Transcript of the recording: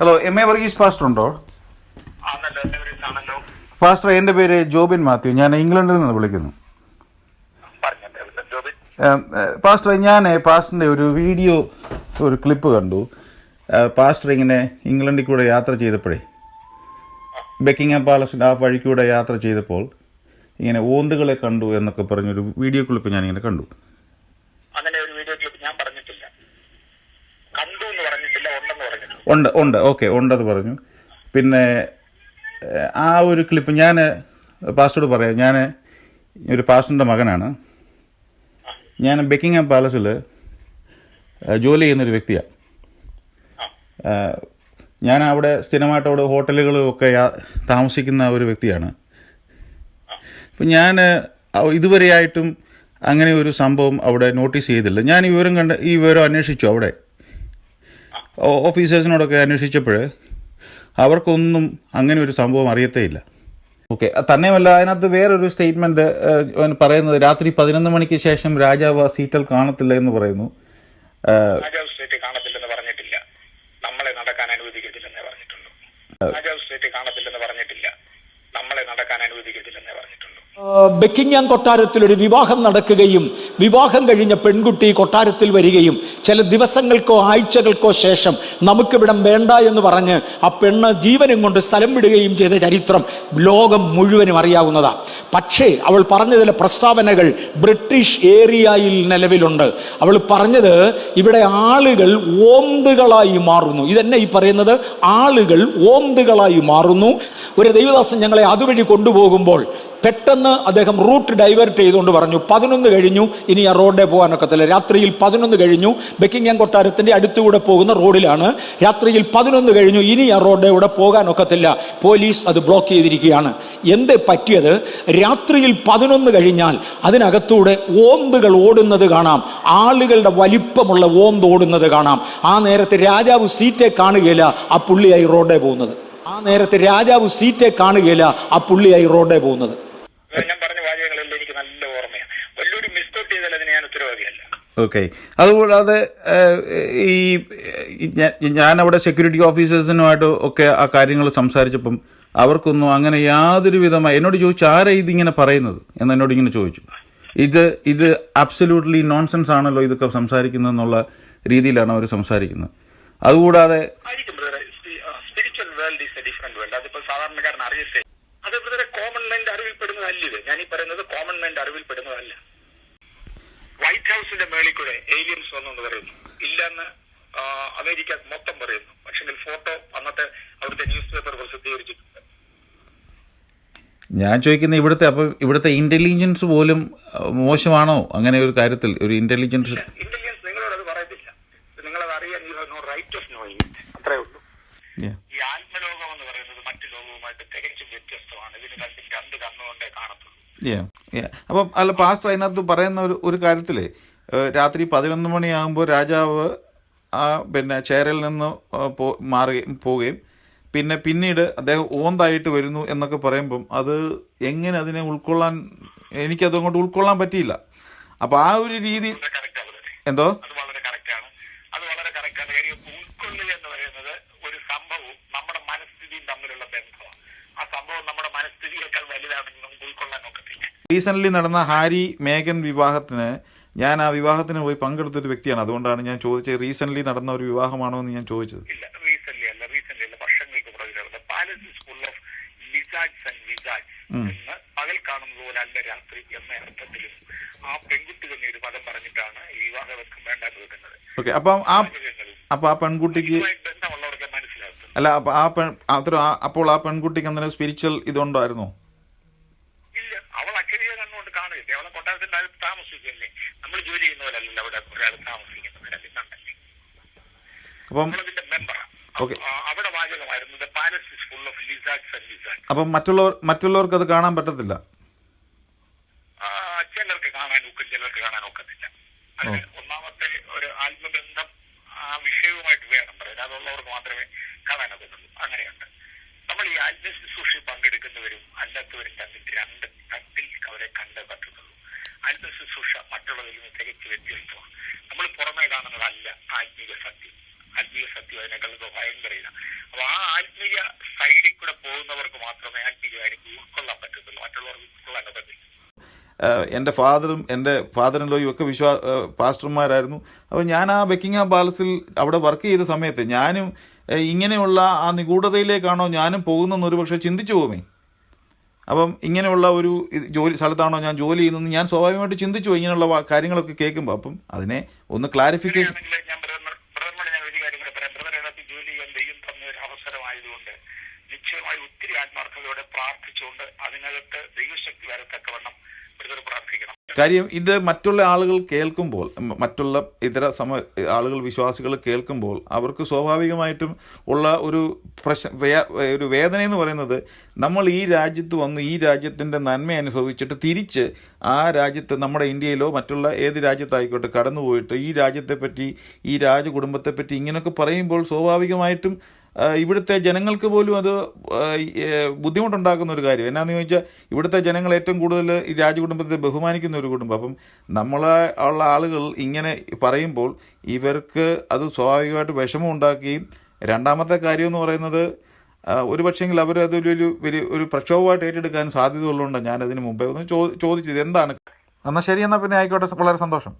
Hello, M A Varghese pastor ഉണ്ടോ? Pastor, എൻ്റെ പേര് ജോബിൻ മാത്യു. ഞാൻ ഇംഗ്ലണ്ടിൽ നിന്ന് വിളിക്കുന്നു. പാസ്റ്റർ, ഞാൻ പാസ്റ്ററിൻ്റെ ഒരു വീഡിയോ, ഒരു ക്ലിപ്പ് കണ്ടു. പാസ്റ്റർ ഇങ്ങനെ ഇംഗ്ലണ്ടിൽ കൂടെ യാത്ര ചെയ്തപ്പോഴേ, ബക്കിംഗ്ഹാം പാലസിൻ്റെ ആ വഴിക്കൂടെ യാത്ര ചെയ്തപ്പോൾ ഇങ്ങനെ ഓന്തുകളെ കണ്ടു എന്നൊക്കെ പറഞ്ഞൊരു വീഡിയോ ക്ലിപ്പ് ഞാനിങ്ങനെ കണ്ടു. അങ്ങനെ ഒരു വീഡിയോ ക്ലിപ്പ് ഞാൻ പറഞ്ഞിട്ടില്ല. കണ്ടു എന്ന് പറഞ്ഞിട്ടില്ല, ഉണ്ടെന്ന് പറഞ്ഞിട്ടുണ്ട്. ഉണ്ട്, ഓക്കെ, ഉണ്ടെന്ന് പറഞ്ഞു. പിന്നെ ആ ഒരു ക്ലിപ്പ് ഞാൻ പാസ്റ്ററോട് പറയാം. ഞാൻ ഒരു പാസ്റ്ററിൻ്റെ മകനാണ്. ഞാൻ ബക്കിംഗ്ഹാം പാലസിൽ ജോലി ചെയ്യുന്നൊരു വ്യക്തിയാണ്. ഞാൻ അവിടെ സ്ഥിരമായിട്ട് അവിടെ ഹോട്ടലുകളിലൊക്കെ താമസിക്കുന്ന ഒരു വ്യക്തിയാണ്. അപ്പം ഞാൻ ഇതുവരെയായിട്ടും അങ്ങനെ ഒരു സംഭവം അവിടെ നോട്ടീസ് ചെയ്തില്ല. ഞാൻ ഈ വിവരം അന്വേഷിച്ചു. അവിടെ ഓഫീസേഴ്സിനോടൊക്കെ അന്വേഷിച്ചപ്പോൾ അവർക്കൊന്നും അങ്ങനെ ഒരു സംഭവം അറിയത്തേയില്ല. ഓക്കെ, തന്നെയുമല്ല, അതിനകത്ത് വേറൊരു സ്റ്റേറ്റ്മെൻറ്റ് പറയുന്നത് രാത്രി 11 മണിക്ക് ശേഷം രാജാവ് ആ സീറ്റിൽ കാണത്തില്ല എന്ന് പറയുന്നു. രാജാവ് സ്റ്റേറ്റ് കാണത്തില്ലെന്ന് പറഞ്ഞിട്ടില്ല, നമ്മളെ നടക്കാൻ അനുവദിക്കത്തില്ലെന്നേ പറഞ്ഞിട്ടുള്ളൂ. രാജാവ് സ്റ്റേറ്റ് കാണത്തില്ലെന്ന് പറഞ്ഞിട്ടില്ല, നമ്മളെ നടക്കാൻ അനുവദിക്കത്തില്ലെന്നേ പറഞ്ഞിട്ടുള്ളൂ. ബക്കിംഗ്ഹാം കൊട്ടാരത്തിൽ ഒരു വിവാഹം നടക്കുകയും വിവാഹം കഴിഞ്ഞ പെൺകുട്ടി കൊട്ടാരത്തിൽ വരികയും ചില ദിവസങ്ങൾക്കോ ആഴ്ചകൾക്കോ ശേഷം നമുക്കിവിടം വേണ്ട എന്ന് പറഞ്ഞ് ആ പെണ്ണ് ജീവനും കൊണ്ട് സ്ഥലം വിടുകയും ചെയ്ത ചരിത്രം ലോകം മുഴുവനും അറിയാവുന്നതാണ്. പക്ഷേ അവൾ പറഞ്ഞ ചില പ്രസ്താവനകൾ ബ്രിട്ടീഷ് ഏരിയയിൽ നിലവിലുണ്ട്. അവൾ പറഞ്ഞത് ഇവിടെ ആളുകൾ ഓന്തുകളായി മാറുന്നു. ഇതെന്നെ ഈ പറയുന്നത്, ആളുകൾ ഓന്തുകളായി മാറുന്നു. ഒരു ദൈവദാസൻ ഞങ്ങളെ അതുവഴി കൊണ്ടുപോകുമ്പോൾ പെട്ടെന്ന് അദ്ദേഹം റൂട്ട് ഡൈവേർട്ട് ചെയ്തുകൊണ്ട് പറഞ്ഞു, 11 കഴിഞ്ഞു, ഇനി ആ റോഡേ പോകാനൊക്കത്തില്ല. രാത്രിയിൽ 11 കഴിഞ്ഞു, ബക്കിംഗ്ഹാം കൊട്ടാരത്തിൻ്റെ അടുത്തുകൂടെ പോകുന്ന റോഡിലാണ്. രാത്രിയിൽ 11 കഴിഞ്ഞു, ഇനി ആ റോഡേ കൂടെ പോകാനൊക്കത്തില്ല, പോലീസ് അത് ബ്ലോക്ക് ചെയ്തിരിക്കുകയാണ്. എന്ത് പറ്റിയത്? രാത്രിയിൽ 11 കഴിഞ്ഞാൽ അതിനകത്തൂടെ ഓന്തുകൾ ഓടുന്നത് കാണാം, ആളുകളുടെ വലിപ്പമുള്ള ഓന്ത് ഓടുന്നത് കാണാം. ആ നേരത്തെ രാജാവ് സീറ്റേ കാണുകയില്ല, ആ പുള്ളിയായി റോഡേ പോകുന്നത്. ഞാൻ പറഞ്ഞ വാചകങ്ങളെല്ലാം എനിക്ക് നല്ല ഓർമ്മയാണ്. വലിയൊരു മിസ്റ്റേക്ക് ചെയ്താൽ അതിന് ഞാൻ ഉത്തരവാദിയല്ല. ഓക്കെ, അതുകൂടാതെ ഞാൻ അവിടെ സെക്യൂരിറ്റി ഓഫീസേഴ്സിനുമായിട്ട് ഒക്കെ ആ കാര്യങ്ങൾ സംസാരിച്ചപ്പം അവർക്കൊന്നും അങ്ങനെ യാതൊരു വിധമായി എന്നോട് ചോദിച്ചു, ആരാ ഇതിങ്ങനെ പറയുന്നത് എന്ന് എന്നോട് ഇങ്ങനെ ചോദിച്ചു. ഇത് അബ്സല്യൂട്ട്ലി നോൺസെൻസ് ആണല്ലോ ഇതൊക്കെ സംസാരിക്കുന്നത് എന്നുള്ള രീതിയിലാണ് അവർ സംസാരിക്കുന്നത്. അതുകൂടാതെ spiritual world is A different world. അതിപ്പോൾ സാധാരണക്കാരൻ അറിയട്ടെ. അത് ഇവരുടെ കോമൺ മൈൻഡ് അറിവിൽപ്പെടുന്നതല്ല. ഇത് ഞാൻ ഈ പറയുന്നത് കോമൺ മൈൻഡ് അറിവിൽപ്പെടുന്നതല്ല. വൈറ്റ് ഹൗസിന്റെ മേളിൽ കൂടെ ഏലിയൻസ് വന്നു പറയുന്നു, ഇല്ലെന്ന് അമേരിക്ക മൊത്തം പറയുന്നു. പക്ഷെ ഫോട്ടോ അന്നത്തെ അവിടുത്തെ ന്യൂസ് പേപ്പർ പ്രസിദ്ധീകരിച്ചിട്ടുണ്ട്. ഞാൻ ചോദിക്കുന്നത് ഇവിടുത്തെ ഇന്റലിജൻസ് പോലും മോശമാണോ? അങ്ങനെ ഒരു കാര്യത്തിൽ ഒരു ഇന്റലിജൻസ് നിങ്ങളോട് അത് പറയത്തില്ല. നിങ്ങളത് അറിയാൻ you have no right of knowing it. അത്രേ ഉള്ളൂ. ഈ ആത്മലോകം എന്ന് പറയുന്നത് മറ്റു ലോകവുമായിട്ട് തികച്ചും വ്യത്യസ്തമാണ്. ഇതിന് രണ്ട് കണ്ണുകൊണ്ടേ കാണത്തുള്ളൂ. അപ്പം അല്ല പാസ്റ്റർ, അതിനകത്ത് പറയുന്ന ഒരു കാര്യത്തില് രാത്രി 11 മണിയാകുമ്പോൾ രാജാവ് പിന്നെ ചേരയിൽ നിന്ന് പോവുകയും പിന്നീട് അദ്ദേഹം ഓന്തായിട്ട് വരുന്നു എന്നൊക്കെ പറയുമ്പം അത് എങ്ങനെ അതിനെ ഉൾക്കൊള്ളാൻ, എനിക്കതങ്ങോട്ട് ഉൾക്കൊള്ളാൻ പറ്റിയില്ല. അപ്പൊ ആ ഒരു രീതി എന്തോ വളരെ കറക്റ്റാണ്. കാര്യം ഉൾക്കൊള്ളുക എന്ന് പറയുന്നത് ഒരു സംഭവവും നമ്മുടെ മനസ്ഥിതിയും തമ്മിലുള്ള ബന്ധമാണ്. ആ സംഭവം നമ്മുടെ മനസ്ഥിതിയേക്കാൾ വലുതാണെന്ന് നമുക്ക് ഉൾക്കൊള്ളാൻ ഒക്കത്തില്ല. റീസെന്റ് നടന്ന ഹാരി മേഗൻ വിവാഹത്തിന് ഞാൻ ആ വിവാഹത്തിന് പോയി പങ്കെടുത്തൊരു വ്യക്തിയാണ്. അതുകൊണ്ടാണ് ഞാൻ ചോദിച്ചത്, റീസെന്റ് നടന്ന ഒരു വിവാഹമാണോ എന്ന് ഞാൻ ചോദിച്ചത്. ഇല്ല, റീസെന്റ് അല്ല. വർഷങ്ങൾക്ക് പുറകിലാണ്. Palace school of lizards and wizards എന്ന് പകൽ കാണുന്നത് പോലെ അല്ല രാത്രി എന്ന അർത്ഥത്തിലും ആ പെൺകുട്ടി തന്നെ ഒരു പദം പറഞ്ഞിട്ടാണ് ഈ വിവാഹം വേണ്ടെന്ന് വെക്കുന്നത്. ഓക്കെ, അപ്പൊ ആ പെൺകുട്ടിക്ക് ബന്ധമുള്ളവർക്ക് മനസ്സിലാക്കും. അല്ല, അപ്പോൾ ആ പെൺകുട്ടിക്ക് എന്തെങ്കിലും സ്പിരിച്വൽ ഇതുണ്ടായിരുന്നോ? ഇല്ല, അവൾ അക്ഷരീയ കണ്ണുകൊണ്ട് കാണുകയില്ലേ. അവളെ കൊട്ടാരത്തിന്റെ അടുത്ത് താമസിക്കുകയല്ലേ. നമ്മൾ ജോലി ചെയ്യുന്ന പോലല്ലോ അവിടെ ഒരാൾ താമസിക്കുന്നത്. അപ്പം നമ്മളതിന്റെ മെമ്പറാണ്. അവിടെ വാചകമായിരുന്നത് palace is full of lizards and wizards. അപ്പം മറ്റുള്ളവർക്ക് അത് കാണാൻ പറ്റത്തില്ല. ചിലർക്ക് കാണാൻ ഒക്കും, ചിലർക്ക് കാണാൻ ഒക്കത്തില്ല. അതിന് ഒന്നാമത്തെ ഒരു ആത്മബന്ധം ആ വിഷയവുമായിട്ട് വേണം പറയാൻ. അതുള്ളവർക്ക് മാത്രമേ കാണാനൊക്കത്തുള്ളൂ. അങ്ങനെയുണ്ട്. നമ്മൾ ഈ ആത്മശുശ്രൂഷയിൽ പങ്കെടുക്കുന്നവരും അല്ലാത്തവരും തമ്മിൽ രണ്ട് തട്ടിൽ അവരെ കണ്ടേ പറ്റുന്നുള്ളൂ. ആത്മശുശ്രൂഷ മറ്റുള്ളതിൽ നിന്ന് തികച്ച് വ്യത്യസ്തമാണ്. നമ്മൾ പുറമേ കാണുന്നതല്ല ആത്മീയ സത്യം. അതിനേക്കാൾ ഭയങ്കര മാത്രമേ ആത്മീയമായി എനിക്ക് ഉൾക്കൊള്ളാൻ പറ്റത്തുള്ളൂ, മറ്റുള്ളവർക്ക് ഉൾക്കൊള്ളാൻ പറ്റത്തില്ല. എൻ്റെ ഫാദറും എൻ്റെ ഫാദറിൻലോയും ഒക്കെ പാസ്റ്റർമാരായിരുന്നു. അപ്പോൾ ഞാൻ ആ ബക്കിംഗ്ഹാം പാലസിൽ അവിടെ വർക്ക് ചെയ്ത സമയത്ത് ഞാനും ഇങ്ങനെയുള്ള ആ നിഗൂഢതയിലേക്കാണോ ഞാനും പോകുന്നതെന്ന് ഒരു പക്ഷേ ചിന്തിച്ചു പോകുമേ. അപ്പം ഇങ്ങനെയുള്ള ഒരു ജോലി സ്ഥലത്താണോ ഞാൻ ജോലി ചെയ്യുന്നതെന്ന് ഞാൻ സ്വാഭാവികമായിട്ട് ചിന്തിച്ചു പോകും ഇങ്ങനെയുള്ള കാര്യങ്ങളൊക്കെ കേൾക്കുമ്പോൾ. അപ്പം അതിനെ ഒന്ന് ക്ലാരിഫിക്കേഷൻ. ഞാൻ ബ്രദറിനോട് ഞാൻ ഒരു കാര്യം കൂടെ പറയാം. ബ്രദർ അതിനകത്ത് ജോലി ചെയ്യാൻ ദൈവം തന്ന ഒരു അവസരമായതുകൊണ്ട് നിശ്ചയമായി ഒത്തിരി ആത്മാർത്ഥതയോടെ പ്രാർത്ഥിച്ചുകൊണ്ട് അതിനകത്ത് ദൈവശക്തി വരത്തക്കവണ്ണം ബ്രദർ പ്രാർത്ഥിക്കണം. കാര്യം ഇത് മറ്റുള്ള ആളുകൾ കേൾക്കുമ്പോൾ, മറ്റുള്ള ഇതര ആളുകൾ വിശ്വാസികൾ കേൾക്കുമ്പോൾ അവർക്ക് സ്വാഭാവികമായിട്ടും ഉള്ള ഒരു ഒരു വേദന എന്ന് പറയുന്നത്, നമ്മൾ ഈ രാജ്യത്ത് വന്ന് ഈ രാജ്യത്തിൻ്റെ നന്മ അനുഭവിച്ചിട്ട് തിരിച്ച് ആ രാജ്യത്ത് നമ്മുടെ ഇന്ത്യയിലോ മറ്റുള്ള ഏത് രാജ്യത്തായിക്കോട്ടെ കടന്നുപോയിട്ട് ഈ രാജ്യത്തെപ്പറ്റി ഈ രാജകുടുംബത്തെപ്പറ്റി ഇങ്ങനെയൊക്കെ പറയുമ്പോൾ സ്വാഭാവികമായിട്ടും ഇവിടുത്തെ ജനങ്ങൾക്ക് പോലും അത് ബുദ്ധിമുട്ടുണ്ടാക്കുന്ന ഒരു കാര്യം. എന്നാന്ന് ചോദിച്ചാൽ ഇവിടുത്തെ ജനങ്ങൾ ഏറ്റവും കൂടുതൽ ഈ രാജകുടുംബത്തെ ബഹുമാനിക്കുന്ന ഒരു കുടുംബം. അപ്പം നമ്മളെ ഉള്ള ആളുകൾ ഇങ്ങനെ പറയുമ്പോൾ ഇവർക്ക് അത് സ്വാഭാവികമായിട്ട് വിഷമം ഉണ്ടാക്കുകയും, രണ്ടാമത്തെ കാര്യം എന്ന് പറയുന്നത് ഒരു പക്ഷേങ്കിൽ അവരതൊരു ഒരു പ്രക്ഷോഭമായിട്ട് ഏറ്റെടുക്കാൻ സാധ്യത ഉള്ളതുകൊണ്ട് ഞാനതിന് മുമ്പേ ഒന്ന് ചോദിച്ചത് എന്താണ്. എന്നാൽ ശരി, എന്നാൽ പിന്നെ ആയിക്കോട്ടെ, വളരെ സന്തോഷം.